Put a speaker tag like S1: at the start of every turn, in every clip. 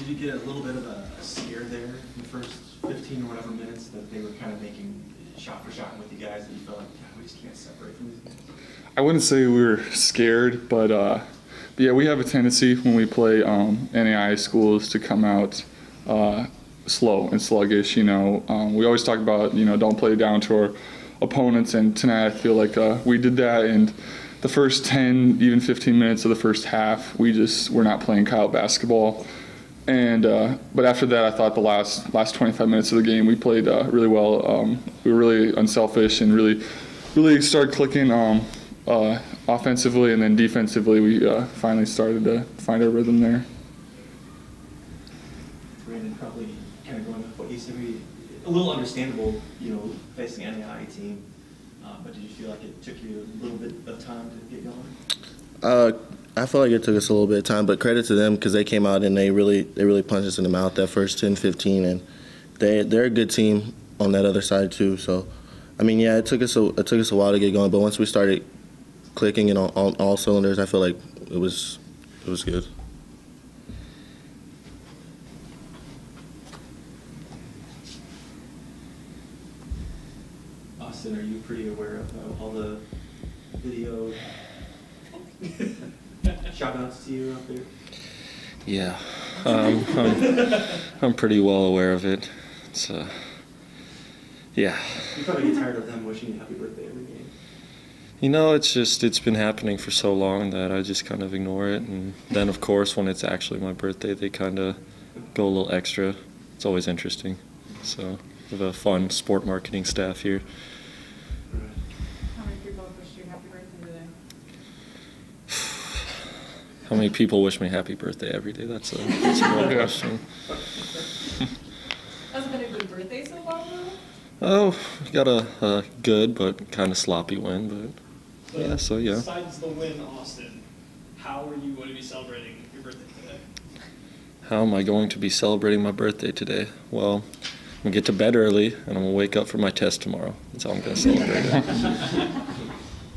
S1: Did you get a little bit of a scare there in the first 15 or whatever minutes that they were kind of making shot for shot with you guys that you felt like, God, we just can't separate from these guys?
S2: I wouldn't say we were scared, but yeah, we have a tendency when we play NAI schools to come out slow and sluggish. We always talk about, don't play down to our opponents, and tonight I feel like we did that. And the first 10, even 15 minutes of the first half, we're not playing Kyle basketball. And but after that, I thought the last 25 minutes of the game we played really well. We were really unselfish and really started clicking offensively, and then defensively we finally started to find our rhythm there.
S1: Brandon, probably kind of going with what you said, a little understandable, facing an NAI team. But did you feel like it took you a little bit of time to get going?
S3: I feel like it took us a little bit of time, but credit to them because they came out and they really punched us in the mouth that first 10, 15, and they're a good team on that other side too. So, I mean, yeah, it took us a while to get going, but once we started clicking and on all cylinders, I feel like it was good.
S1: Austin, are you pretty aware of all the video shout-outs to you out there?
S4: Yeah, I'm pretty well aware of it. It's yeah.
S1: You probably get tired of them wishing you happy birthday every game.
S4: It's been happening for so long that I just kind of ignore it, and then of course when it's actually my birthday, they kind of go a little extra. It's always interesting. So we have a fun sport marketing staff here.
S5: How many people wished you happy birthday today?
S4: How many people wish me happy birthday every day? That's a real question.
S5: Has it been a good birthday so far, though?
S4: Oh, we got a good but kind of sloppy win, but yeah, so yeah.
S6: Besides the win, Austin, how are you going to be celebrating your birthday today?
S4: How am I going to be celebrating my birthday today? Well, I'm going to get to bed early, and I'm going to wake up for my test tomorrow. That's how I'm going to celebrate it.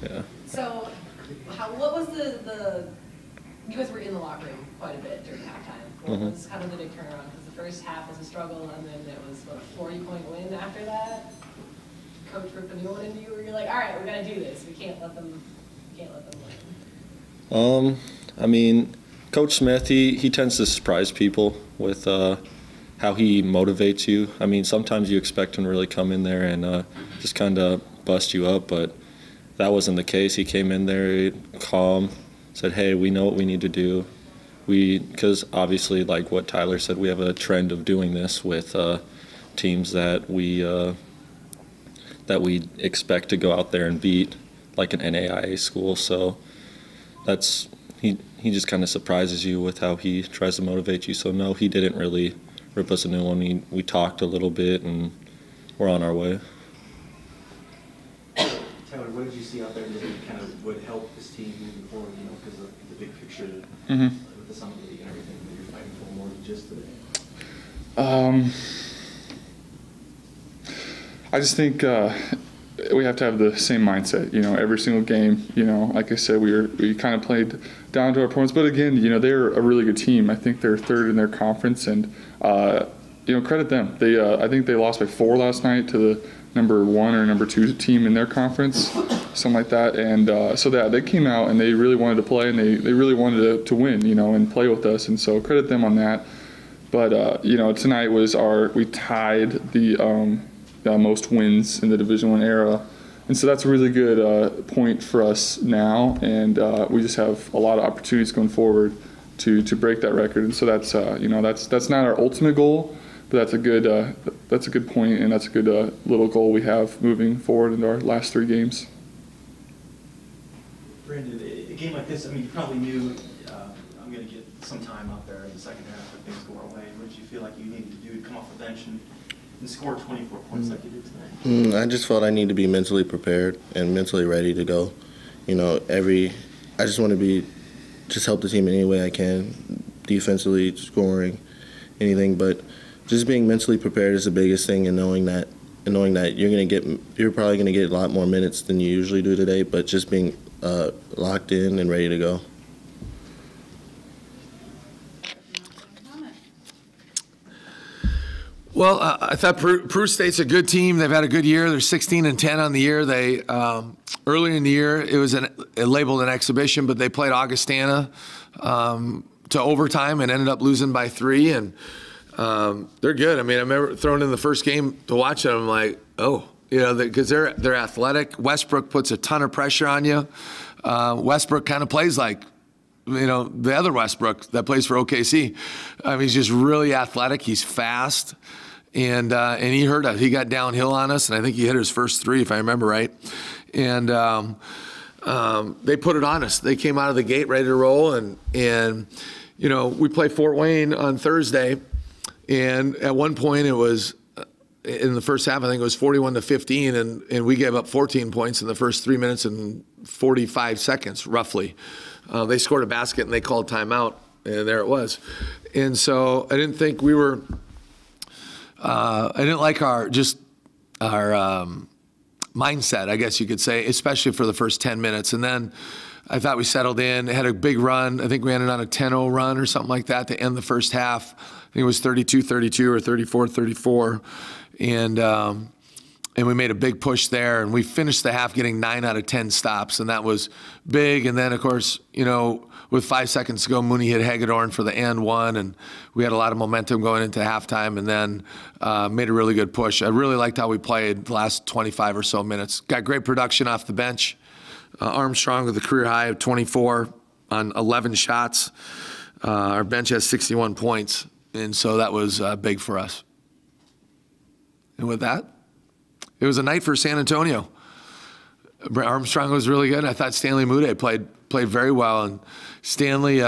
S4: Yeah.
S7: So, what was the you guys were in the locker room quite a bit during halftime. What was kind of the big turnaround? Because the first half was a struggle, and then it was, what, a 40-point win after that? Coach ripped a new one into you, where you're like, all right, we got to do this. We can't let them win.
S4: I mean, Coach Smith, he tends to surprise people with how he motivates you. I mean, sometimes you expect him to really come in there and just kind of bust you up, but that wasn't the case. He came in there calm, said, hey, we know what we need to do. Because obviously, like what Tyler said, we have a trend of doing this with teams that we expect to go out there and beat, like an NAIA school. So that's he just kind of surprises you with how he tries to motivate you. So no, he didn't really rip us a new one. We talked a little bit, and we're on our way.
S1: Tyler, what did you see out there that kind of would help this team moving forward? Because of the big picture with the Summit League and everything that you're fighting for more than just today.
S2: I just think we have to have the same mindset. Every single game. Like I said, we kind of played down to our opponents, but again, they're a really good team. I think they're third in their conference, and credit them. I think they lost by 4 last night to the number 1 or number 2 team in their conference, something like that. And so they came out and they really wanted to play, and they really wanted to win, and play with us. And so credit them on that. But tonight was we tied the most wins in the Division I era, and so that's a really good point for us now. And we just have a lot of opportunities going forward to break that record. And so that's that's not our ultimate goal, but that's a good point, and that's a good little goal we have moving forward into our last 3 games.
S1: Brandon, a game like this, I mean, you probably knew I'm going to get some time out there in the second half if things go our way. What did you feel like you needed to do to come off the bench and score 24 points like you did tonight?
S3: I just felt I need to be mentally prepared and mentally ready to go. I just want to just help the team in any way I can, defensively, scoring, anything. But just being mentally prepared is the biggest thing, and knowing that you're probably gonna get a lot more minutes than you usually do today. But just being locked in and ready to go.
S8: Well, I thought Peru State's a good team. They've had a good year. They're 16-10 on the year. They earlier in the year it was labeled an exhibition, but they played Augustana to overtime and ended up losing by 3. And they're good. I mean, I remember throwing in the first game to watch them. I'm like, oh, because they're athletic. Westbrook puts a ton of pressure on you. Westbrook kind of plays like, the other Westbrook that plays for OKC. He's just really athletic. He's fast. And he hurt us. He got downhill on us, and I think he hit his first 3, if I remember right. And they put it on us. They came out of the gate ready to roll. And we play Fort Wayne on Thursday. And at one point it was, in the first half, I think it was 41-15, and we gave up 14 points in the first 3 minutes and 45 seconds, roughly. They scored a basket and they called timeout, and there it was. And so I didn't think we were. I didn't like our mindset, I guess you could say, especially for the first 10 minutes. And then I thought we settled in, had a big run. I think we ended on a 10-0 run or something like that to end the first half. I think it was 32-32 or 34-34. And we made a big push there, and we finished the half getting 9 out of 10 stops, and that was big. And then, of course, with 5 seconds to go, Mooney hit Hagedorn for the and one, and we had a lot of momentum going into halftime, and then made a really good push. I really liked how we played the last 25 or so minutes. Got great production off the bench. Armstrong with a career high of 24 on 11 shots. Our bench has 61 points, and so that was big for us. And with that, it was a night for San Antonio. Armstrong was really good. I thought Stanley Mude played very well, and Stanley's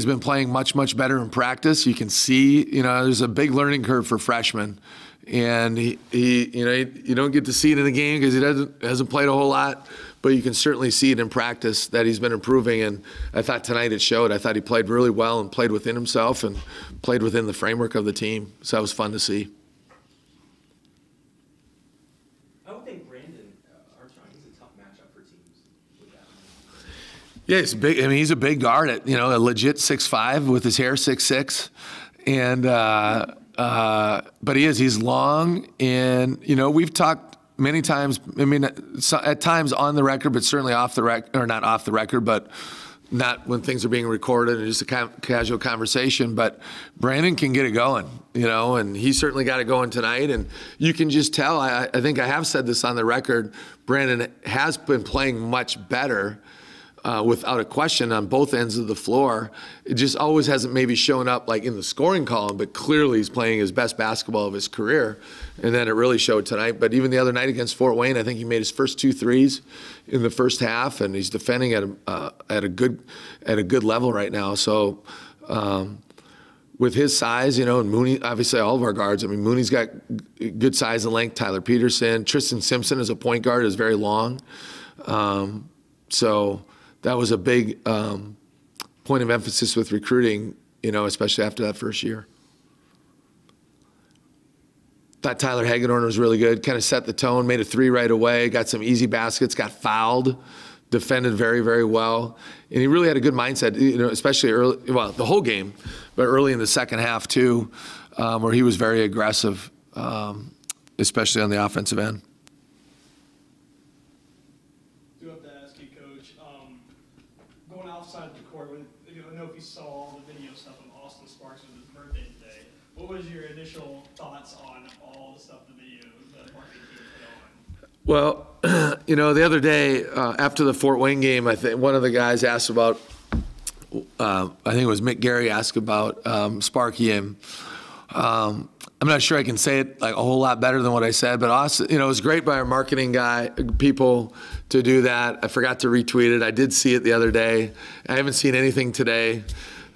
S8: been playing much better in practice. You can see, there's a big learning curve for freshmen, and he you don't get to see it in the game because he hasn't played a whole lot, but you can certainly see it in practice that he's been improving. And I thought tonight it showed. I thought he played really well and played within himself and played within the framework of the team. So that was fun to see. Yeah, he's big. He's a big guard at a legit 6'5" with his hair 6'6", and but he's long, and we've talked many times. At times on the record, but certainly off the record, or not off the record, but not when things are being recorded and just a casual conversation. But Brandon can get it going, and he certainly got it going tonight. And you can just tell. I think I have said this on the record. Brandon has been playing much better. Without a question, on both ends of the floor. It just always hasn't maybe shown up like in the scoring column, but clearly he's playing his best basketball of his career, and then it really showed tonight. But even the other night against Fort Wayne, I think he made his first 2 threes in the first half, and he's defending at a good level right now. So with his size, and Mooney, obviously all of our guards. Mooney's got good size and length. Tyler Peterson, Tristan Simpson as a point guard is very long. So that was a big point of emphasis with recruiting, especially after that first year. Thought Tyler Hagedorn was really good, kind of set the tone, made a 3 right away, got some easy baskets, got fouled, defended very, very well. And he really had a good mindset, especially early, the whole game, but early in the second half too, where he was very aggressive, especially on the offensive end.
S6: Outside of the court, I don't know if you saw all the video stuff of Austin Sparks with his birthday today. What was your initial thoughts on all the stuff the video, the marketing team put on?
S8: Well, the other day after the Fort Wayne game, I think one of the guys asked about, I think it was Mick Gary asked about Sparky, and I'm not sure I can say it like a whole lot better than what I said, but Austin, it was great by our marketing people to do that. I forgot to retweet it. I did see it the other day. I haven't seen anything today.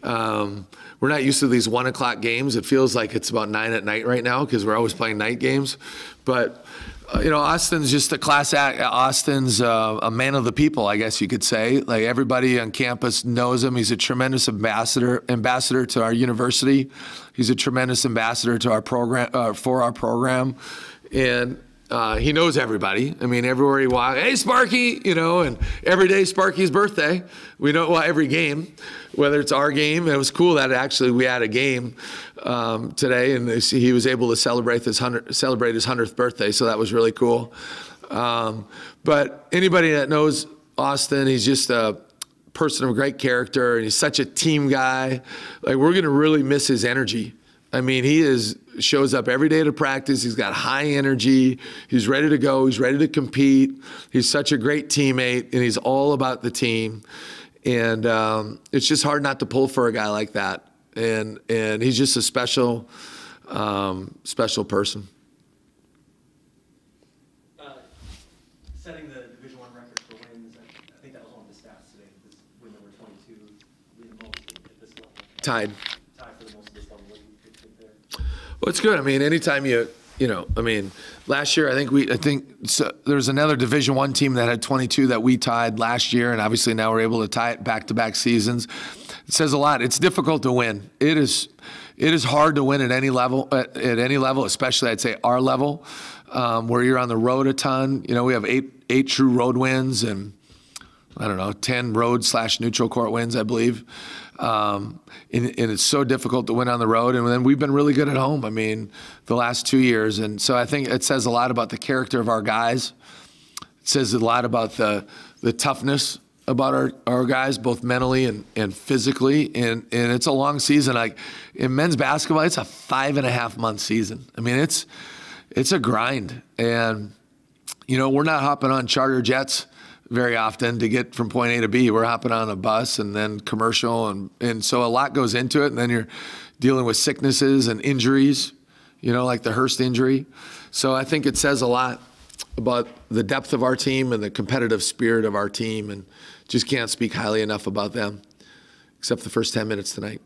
S8: We're not used to these 1 o'clock games. It feels like it's about 9 at night right now because we're always playing night games. But Austin's just a class act. Austin's a man of the people, I guess you could say. Like everybody on campus knows him. He's a tremendous ambassador to our university. He's a tremendous ambassador to our program, for our program. And He knows everybody. I mean, everywhere he walks, hey, Sparky, you know, and every day Sparky's birthday. We know, well, every game, whether it's our game. It was cool that actually we had a game today, and he was able to celebrate his 100th birthday, so that was really cool. But anybody that knows Austin, he's just a person of great character, and he's such a team guy. Like, we're going to really miss his energy. I mean, shows up every day to practice. He's got high energy. He's ready to go. He's ready to compete. He's such a great teammate, and he's all about the team. And it's just hard not to pull for a guy like that. And he's just a special person.
S1: Setting the Division I record for wins, I think that was one of the stats today. This win number 22, the most at this level.
S8: Tied.
S1: For the most of this level. What do you think there?
S8: Well, it's good. I mean, anytime you know, I mean, last year I think so, there's another Division I team that had 22 that we tied last year, and obviously now we're able to tie it back-to-back seasons. It says a lot. It's difficult to win. It is hard to win at any level, especially I'd say our level, where you're on the road a ton. You know, we have eight true road wins and I don't know, 10 road/neutral court wins, I believe. And it's so difficult to win on the road. And then we've been really good at home, I mean, the last 2 years. And so I think it says a lot about the character of our guys. It says a lot about the toughness about our guys, both mentally and physically. And it's a long season. Like in men's basketball, it's a 5.5-month season. I mean, it's a grind. And, you know, we're not hopping on charter jets very often to get from point A to B. We're hopping on a bus and then commercial, and so a lot goes into it, and then you're dealing with sicknesses and injuries, you know, like the Hurst injury. So I think it says a lot about the depth of our team and the competitive spirit of our team, and just can't speak highly enough about them, except the first 10 minutes tonight.